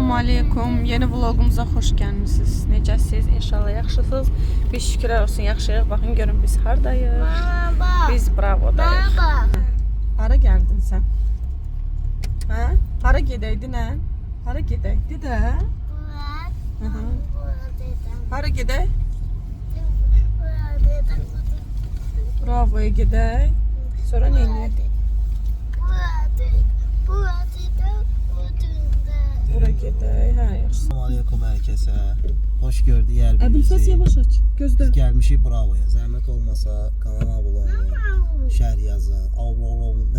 Assalamu aleykum. Yeni vlogumuza xoş gəlmisiniz. Necəsiniz? İnşallah yaxşısınız. Biz şükürlər olsun yaxşıyıq. Baxın görün biz hardayıq. Biz Bravodayıq. Hara gəldin sən? Hə? Hara gedəydin hə? Hara gedəkdi də? Hara gedək? Bravoya gedək. Sonra nə edək? Bura gedək. Hə, yaxşı. Assalamu aleykum herkese. Hoş gördük yer Əbilfəs birinizi. yavaş aç. Gözlə. Biz gelmişik Bravo'ya. Zahmet olmasa kanala abone olun. Şerh yazın. Avlolun.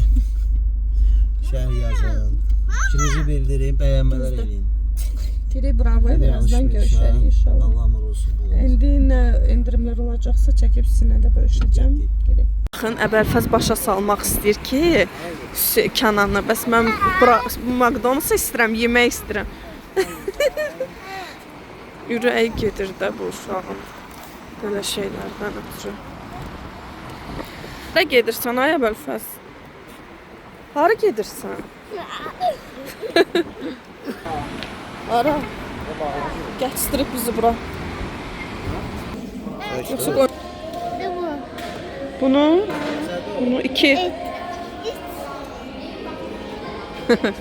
Şerh yazın. Fikrinizi bildirin. Beğenmeler edin. Gerek Bravoya birazdan görüşərik inşallah. Allah'ım olsun bu. İndi nə endirimlər olacaqsa çəkib sizinlə də bölüşəcəm. Gerek. Baxın, Əbəlfəz başa salmaq istəyir ki, Kənanla, bəs mən McDonald's istəyirəm, yemək istəyirəm. Ürəyi gedir də bu uşağın belə şeylərdən ötürü. Hara gedirsən ay Əbəlfəz? Hara gedirsən? Ara. Gətirib bizi bura. Yoxsa qoy. Bunu 2.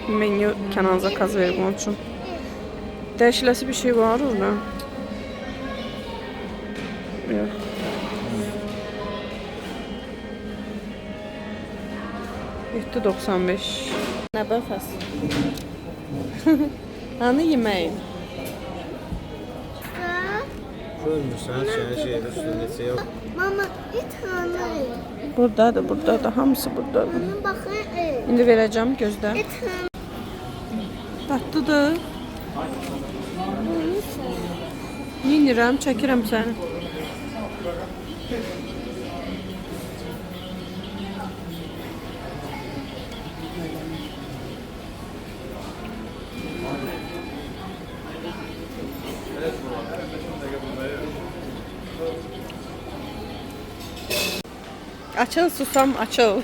Menü Kənan zakaz verib onun üçün. Dəyişiləsi bir şey var orada. Yox. $7.95. Nə bəfəs? Hani yeməyin? Görmürsən şeyin üstündəsə yox. Mama bir tane. Buradadır, buradadır. Hamısı buradadır. Bakın. İndi verəcəm, gözlə. Bir tane. Tatlıdır. Yenirəm, çəkirəm səni. Açıl susam, açıl.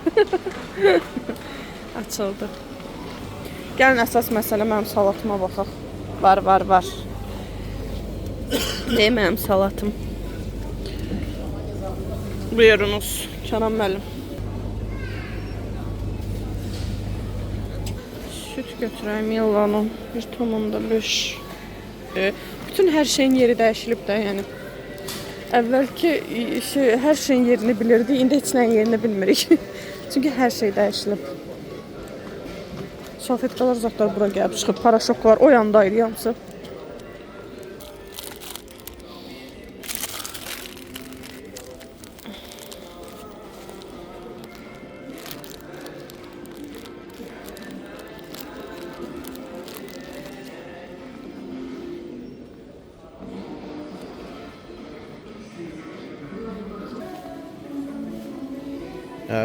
Açıldı. Gəlin əsas məsələ mənim salatıma baxaq. Var. Ne mənim salatım? Buyurunuz, Kənan müəllim. Süt götürəyim Millanın. Bir tonunda 5. Bütün hər şeyin yeri dəyişilib də, yəni. Əvvəlki hər şeyin yerini bilirdik, indi heç nəyin yerini bilmirik. Çünki hər şey dəyişilib. Salfetkalar zatlar bura gəlib çıxıb, paraşoklar o yanda ayrı hamısı.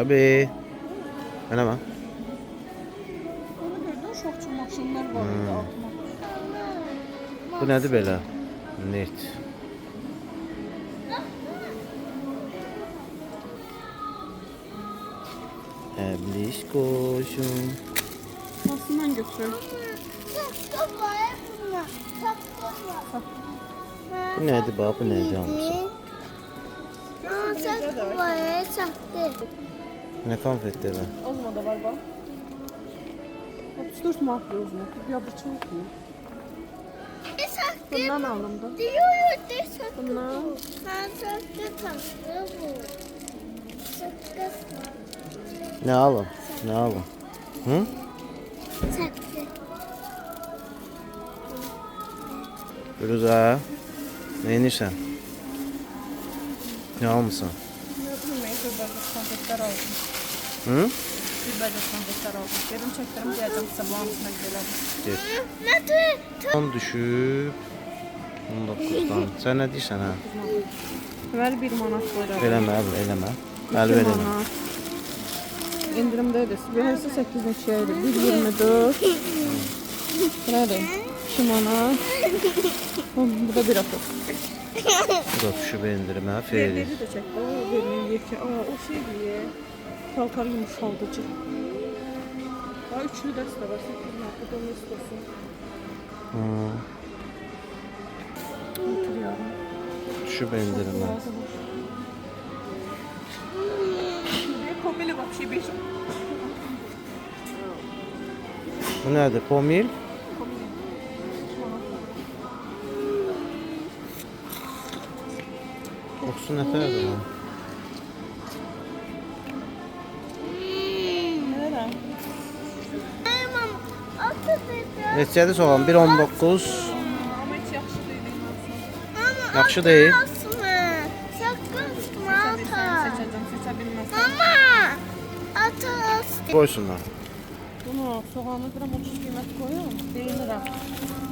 Abi. Ana bak. Onu gördün, şokçu maşınlar var idi altına. Bu nədir belə? Net. Əbliş qoşum. Aslından götürək. Saksı var bunlar. Saksı var. Bu nədir bax? Bu nədir hamısı? Saksı var. Saksı. Nə konfetdir bu? Ozma da var bak. 34 manat ozma. Ya bıçaq mı? Saksı. Bundan alındı. Diyor de saksı. Bundan. Saksı bu. Saksı. Nə alım? Nə alım? Hı? Saksı. Firuza. Nə edirsən? Nə almısan? Bir bacak konfetler aldım. Hı? Bir bacak konfetler aldım. Dedim çektirim diyeceğim size bu hamısına gidelim. Get. Nədir? Tam düşüb 19-dan. Sən nə deyirsən hə? Ver 1 manat koyarım. Eləmə, eləmə. 2 Əli verəm. manat. İndirimdeydi. Birisi 8 neçəydi? 1.24. Nerede? 2 manat. Bu da 1.30. Bu da düşüb endirimə, feyri. Dedi de çekti. O vermeyeyim ki. Aa o şey diye. Kalkar yumuşaldıcı. Daha üçlü dəstə var. 8 manat. Bu da ne istiyorsun? Düşüb endirimə. Komili вообще beş. Bu nədir? Pomil? Qoxusu nətərdir lan? Nerede? Tamam. Atı dedi. Neçədir soğan? 1.19. Ama hiç yaxşı değil. Mama, Yaxşı deyil. atma. Sakın atma. Seçeceğim, seçebilmezsen. Mama. Atı. Qoysunlar. Bunu soğanı gram 30 qiymət koyun. Deyinirəm.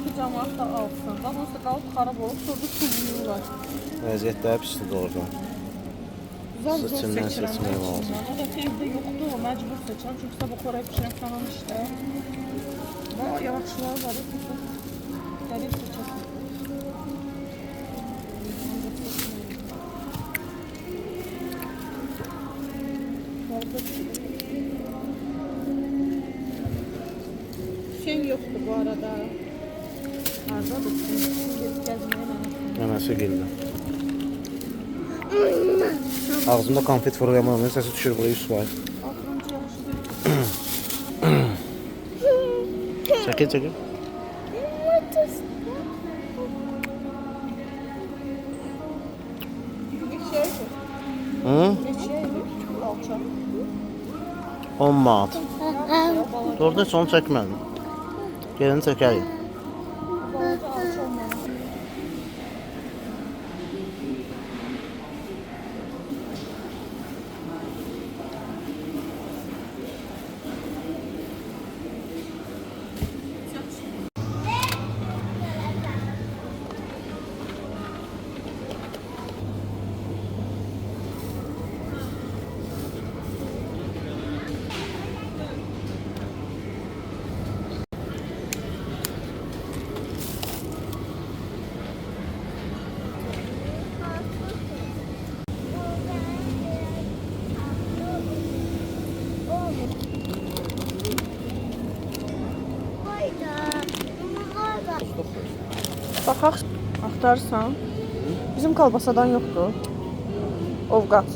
Ki cəmaat da alsın. Daha doğrusu qalıb xarab olub, sonra tuzluyurlar. Vəziyyətləri pisdir doğrudan. Güzel zor Seçimdən seçirəm. seçmək lazım. O da evdə yoxdur, məcbur seçirəm. Çünki sabah xoraya pişirəm falan işte. Və yavaşlar var. Gəlib seçəsin. Hüseyin yoktu bu arada. Haradadır? Gelip gezmeye mənə. Nənəsi gəldi. Ağzımda konfet fırı yamanın səsi düşür buraya 100%. Axırıncı yaxşı deyil. Çəkil, çəkil. Neçəydi? Hı? Neçəydi? Alçaq. 10 manat. Doğrudan heç onu çəkmədim. Gelin çəkərik. Balaca alçaq mənə. Baxaq, axtarsan. Bizim kalbasadan yoxdur. Ovqat.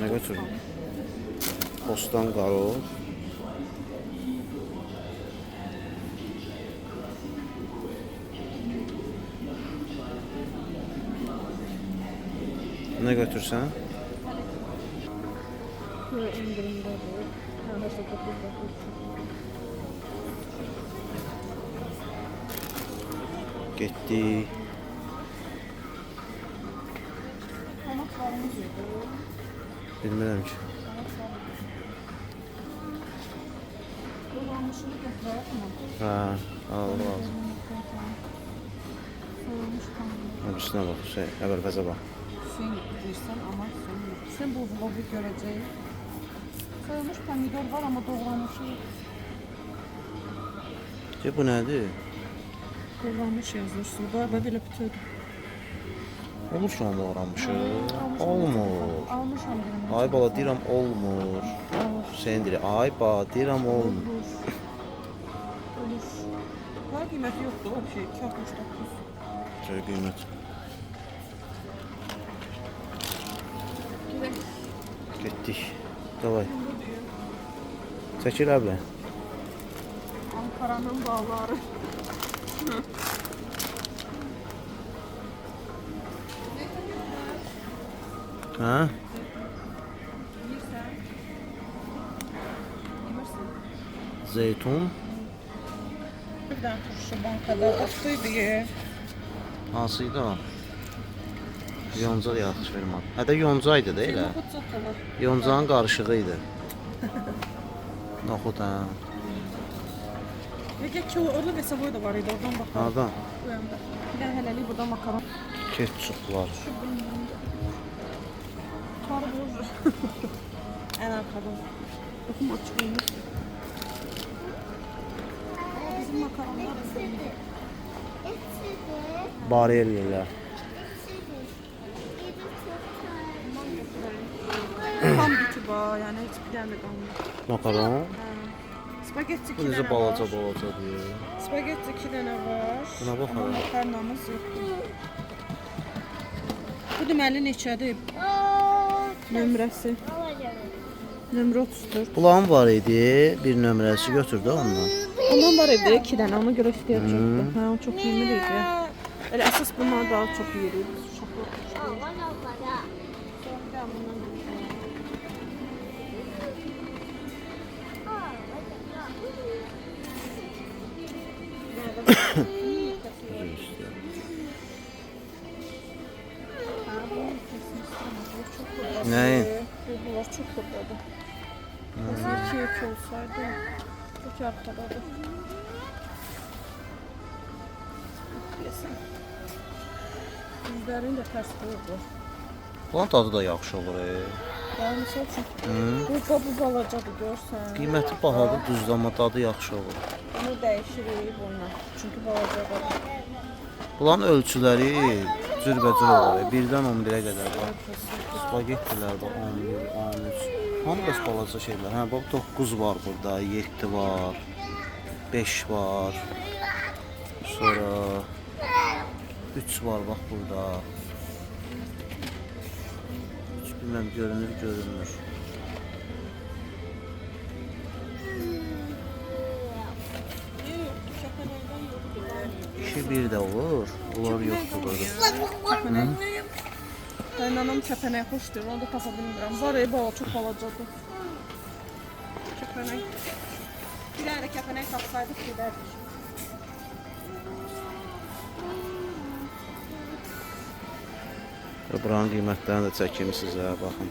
Nə götürdüm? Bostan qaro. Nə götürsən? Getdik. Bilmirəm ki. Hə, al lazım. Üstünə bax, əvvəl-fəzə bax. Sen bilirsən ama sen bu vlogu görəcək. Soyulmuş pomidor var ama doğranmış yox. Bu nədir? Doğranmış yazır. Suda və belə bütüdür. Olur şu an doğranmışı. Olmur. Almışam birini. Ay bala deyirəm olmur. Hüseyin deyir, ay bala deyirəm olmur. Olur. Var qiyməti yoxdur o şey 2.69. Şöyle qiymət. Getdik. Davay. Çəkil abla. Ankara'nın bağları. Ha? Zeytun. Bir dənə turşu bankada otuydu ye. Hansıydı o? Yonca yaxşı vermə. Hədə yoncaydı da elə. Noxud satılır. Yoncanın qarışığı idi. Noxud ha. Peki ki orada Vesovoy da var idi oradan bakalım. Hardan? Bu yanda. Bir dənə hələlik burada makaron. Ketçuplar. Karboz. En arkada. Bakın açılmış. Bizim makaronlar. Getirdi. Bari eləyirlər. Tam biti var, yəni heç bir dənə də qalmır. Makaron. Spagetti 2 Bu necə dənə var. balaca deyir. Spagetti 2 dənə var. Buna bax Amma hələ. makarnamız yoxdur. Bu deməli neçədir? Nömrəsi. Nömrə 34. Bulan var idi, bir nömrəsi götürdü ondan. Ondan var evdə 2 dənə, ona görə istəyəcəkdim. Hə, o çox yemir idi. Elə əsas bunlar daha çox yeyir. Nəyin? Bunlar çox burdadır. Mesela 2 olsaydı, bu ki arkadadır. Yesin. Yüzlərin də tərs qoyurlar. Bulan tadı da yaxşı olur. Yani misal üçün, bu balacadır görsən. Qiyməti bahadır, düzdür, amma dadı yaxşı olur. Bunu dəyişirik bununla. Çünki balacadır. Bulan ölçüləri cürbəcür olur. 1-dən 11-ə qədər var. Spagettilər var, 11, 13. Hamı bəs balaca şeylər. Hə, bax 9 var burada, 7 var, 5 var. Sonra 3 var bax burada. 3 bilməm görünür. İki bir də olur. Bunlar yoxdur burada. Qaynanam kəpənək xoş deyir, onu da tapa bilmirəm. Var bala, çox balacadır. Kəpənək. Bir dənə kəpənək tapsaydıq gedərdik. Buranın qiymətlərini də çəkim sizə, baxın.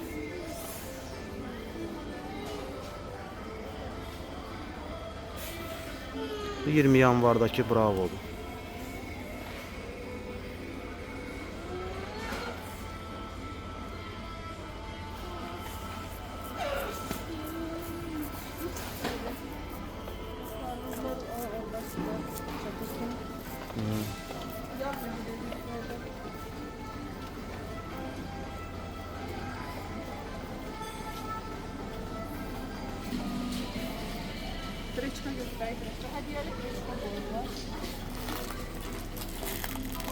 Bu 20 yanvardakı Bravo'dur. Qreçka götürək. Hədiyyəlik qreçka qoyurlar.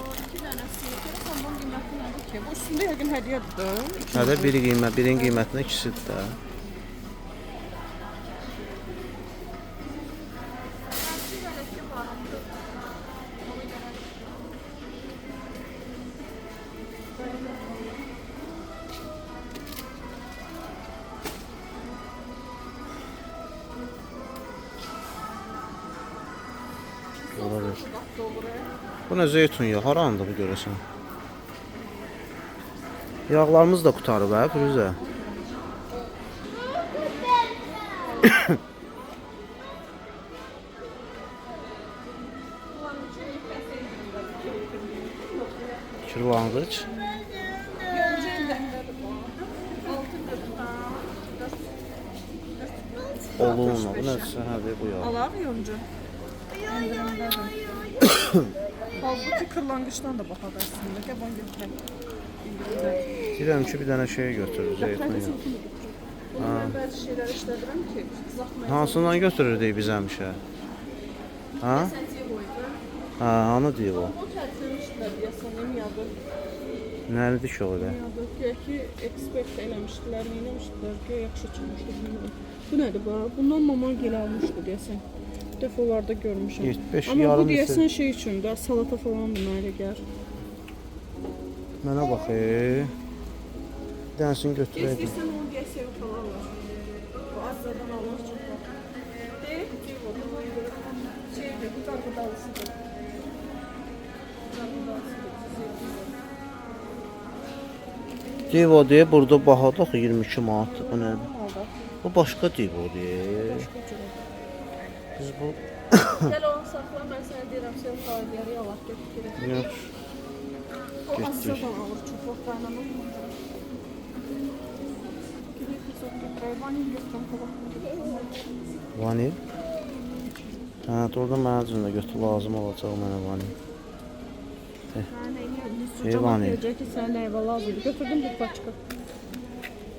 O 2 dənəsi, telefonun qiyməti nədir ki? Bu üstündə yəqin hədiyyədir. Hə də birin qiymətinə ikisidir də. Olabilir. Bu ne zeytun yağı? Harandı bu görəsən? Yağlarımız da qutarıb hə, Firuzə. Kırlangıç. Oluna, bu nədirsə, hə, bu yağ. Alar yoncu. Halbuki kırlangıçdan da bahadır aslında. Gəl onu götürək. Deyirəm ki, bir dənə şey götürür, zeytun yağı. Bunlar bəzi şeylər işlədirəm ki, qızartmayı. Hansından götürürdük biz həmişə? Ha? Ha, hanı deyib o? O tərtləmişdilər deyəsən, emiyadır. Nəlidir ki o da? Emiyadır ki, ekspert eləmişdilər, neyləmişdilər ki, yaxşı çıxmışdı bilmirəm. Bu nədir bu? Bundan mama gel almışdı deyəsən. Defolarda görmüşəm. 75 Amma yarım bu deyəsən litre. şey üçün də, salata falan da mənə gəlir. Mənə bax, bir dənəsini götürəydim. İstəyirsən onu deyəsə yox alarlar. Bu azzadan alır çox var. Deyir ki, o da şeydir, bu qarqıdalısıdır. Divo deyə burada bahadır axı 22 manatdır. Bu nədir? Bu başqa Divo deyir. Biz bu Gəl onu saxla, mən sənə deyirəm, sən xahiyyəri alaq götürək. yox. O Getdik. azzadan alır çox var, qaynanır. Gidik biz onu götürək, vanil götürəm qabaq. Vanil. Hə, orada mənə üçün də götür lazım olacaq mənə vanil. qiymətli. Heyvan deyəcək ki, sənə nə evə lazımdır. Götürdüm bir paçka.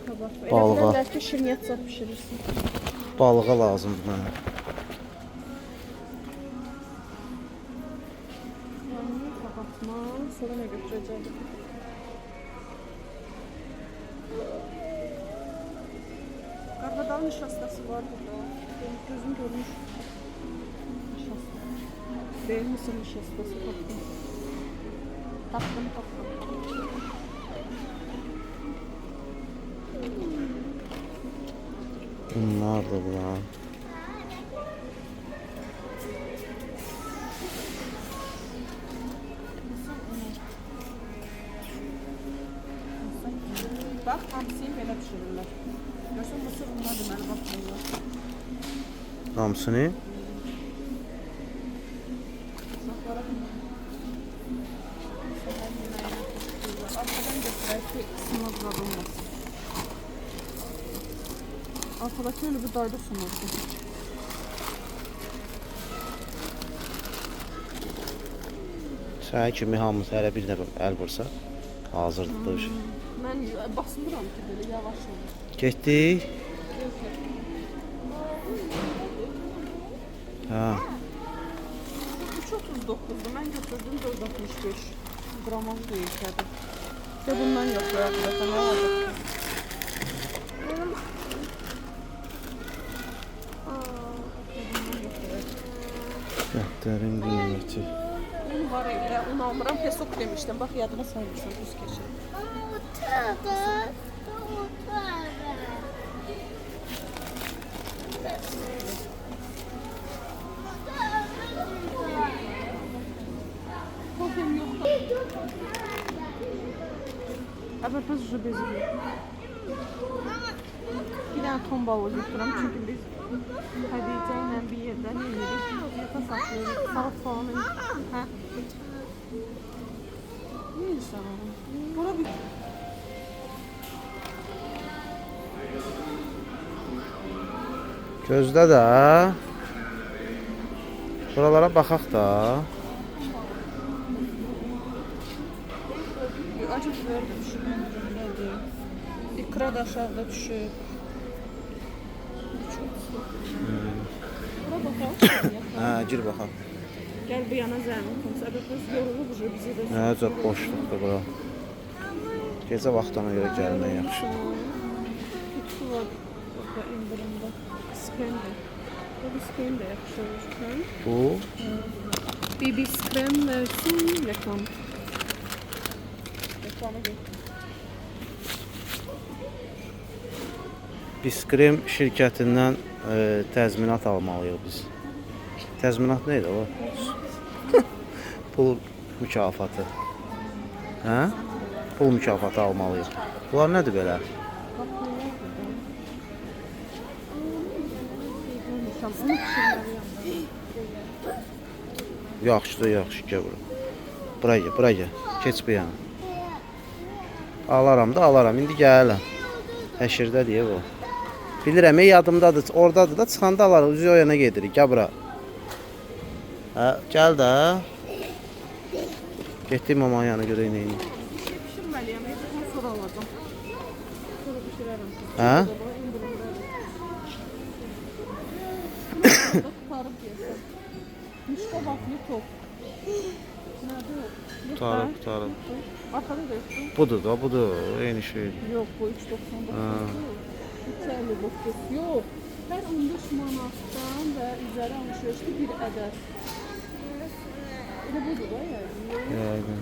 Kabak. Balığa. Elə bilərlər ki, şirniyyat pişirirsin. Balığa lazımdır mənə. Kapatma, sonra nə götürəcəkdim? Qarğadal nişastası var burada. Benim gözüm görmüş. Nişasta. Değil misin nişastası? Tapdım. Tapdım. Bunlar da bunlar. Bax, hamısını belə pişirirlər. Görsən, mısır bunlar deməli, bax, bunlar. Hamısını? Uşaqlara arxadan götürək ki, sınır qadılmasın. Arxadakı öyle bir dayda sınırsın. Sənə kimi hamısı hələ bir dəfə əl vursa, hazırdır da şey. Mən basmıram ki, belə yavaş olur. Getdik. Ha. 3.39'du, mən götürdüm 4.65. Qramaj değişədi. İşte bundan yox, zaten ne olacaq? Dəftərin qiyməti. Benim var evdə, onu almıram, pesok demişdim. Bax, yadıma salmışam, düz keçir. Kofem yoxdur. Əbərpəz ucu bezir. Bir dənə ton balı götürəm, çünki biz Xədicə ilə bir yerdən yeyirik. Yata saxlayırıq, salat falan yeyirik. Hə? Ne insan oğlum? Bura bir... Gözdə də. Buralara baxaq da. Acı biber de düşüb, İkra da aşağıda düşüb. Bura baxaq. Hə, gir baxaq. Gəl bu yana zəmin komsa. Əbərpəz yorulub ucu bizi də. Hə, çox boşluqdur bura. Gecə vaxtına görə gəlmək yaxşı. Kutusu var burada indirimdə. Skrem də. Bu skrem də yaxşı olur. Bu? BB skrem versin reklam. Reklamı gör. Biskrem şirkətindən təzminat almalıyıq biz. Təzminat nə idi o? Pul mükafatı. Hə? Pul mükafatı almalıyıq. Bunlar nədir belə? Yaxşıdır, yaxşı, gəl bura. Bura gəl. Keç bu yana. Alaram da, alaram. İndi gələm. Həşirdə deyə bu. Bilirəm, yadımdadır. Oradadır da, çıxanda alarıq. Üzü o yana gedirik. Gəl bura. Hə, gəl də. Getdim mamanın yanına görək neyini. Pişirməliyəm, bunu sonra alacağım. Sonra pişirərəm. Hə? Tutarıq yesin. Müşka baklı top. Nerede yok? Tutarıq. Arkada da yoktu. Budur da, budur. Eyni şeydir. Yok, bu 3.99. 3.50 bokkes. Yok. Hər 15 manatdan və üzəri alışverişli bir ədəd. Elə budur da yəni. Yəqin.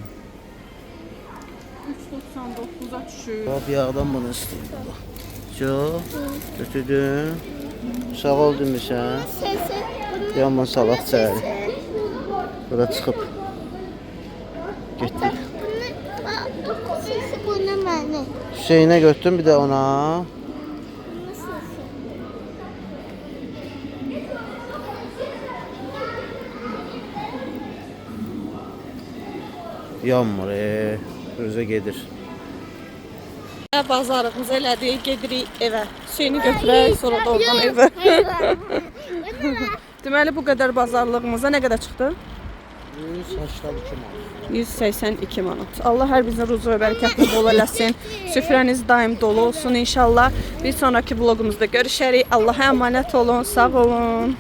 3.99'a düşür. Bab yağdan bunu istəyir. Çox. Götürdüm. Sağ ol demişsən. Yaman salaq çəri. Bura çıxıb. Getdik. Bunu mənə. Hüseynə götürdüm bir də ona. Yanmır, özə gedir. Bazarımızı elədik, gedirik evə. Hüseyni götürək, sonra da oradan evə. Deməli bu qədər bazarlığımıza nə qədər çıxdı? 182 manat. 182 manat. Allah hər birinizin ruzu və bərəkətli bol eləsin. Süfrəniz daim dolu olsun inşallah. Bir sonraki vlogumuzda görüşərik. Allah'a əmanət olun. Sağ olun.